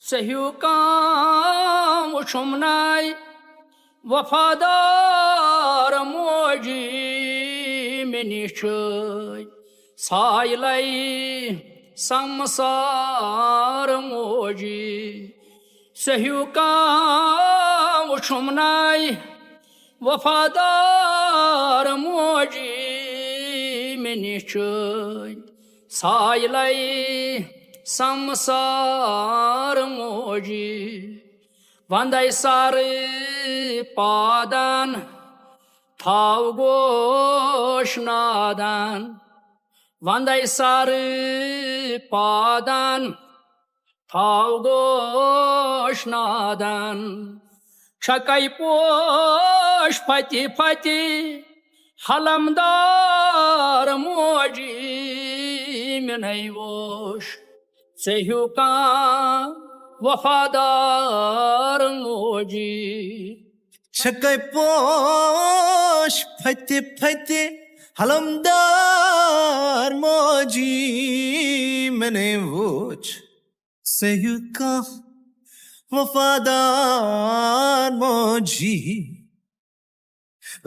सहियो काम शुमनाय वफादार मोजी मिनिश सायलाई संसार मोजी सहियो काम शुमनाय वफादार मोजी मिनिश सायलाई संसार मोजी वंदय सार पादान थाव गोश नादान वंदय सार पादान थाव गोश नादान शकै पोश फति फति हलमदार मोजी मिनई वोश सहियो का वफादार मोजी शकै पोश फते फते हलमदार मोजी मैंने वोच सहियो का वफादार मोजी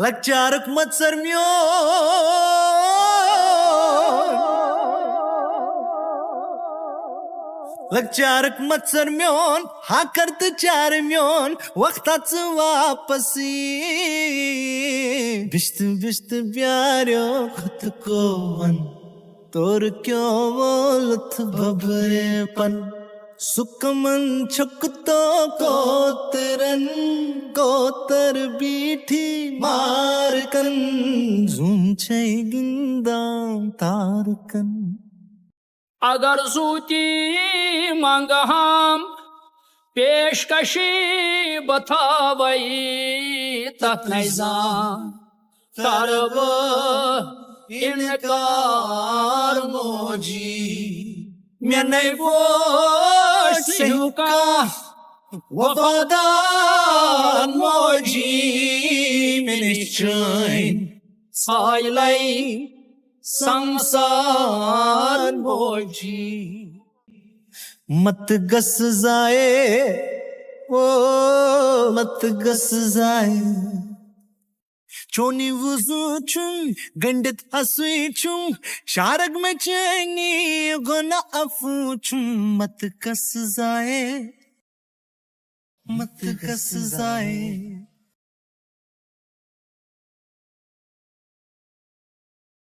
लचारक मत सरमियो लचारक मत सरम्योन हा करत चार म्योन वक्ताच वापसी बिश्त बिश्त प्यारो खुद को वन तोर क्यों बोलत बबरेपन सुकमन छुकतो कोतर बीठी मारकन झुंचे गिंदां तारकन अगर सूती मंगहाम पेशकशी बतावई तक नैजान करब इनकार मोजी मैं नहीं बोश सहियो का वफादार मोजी मैंने चैन सायलाई संसार मोजी मत गस जाए ओ मत गस जाए चोनी वुजू चुम गंडत हसुई चुम शारग में चैनी गुना अफू चुम मत गस जाए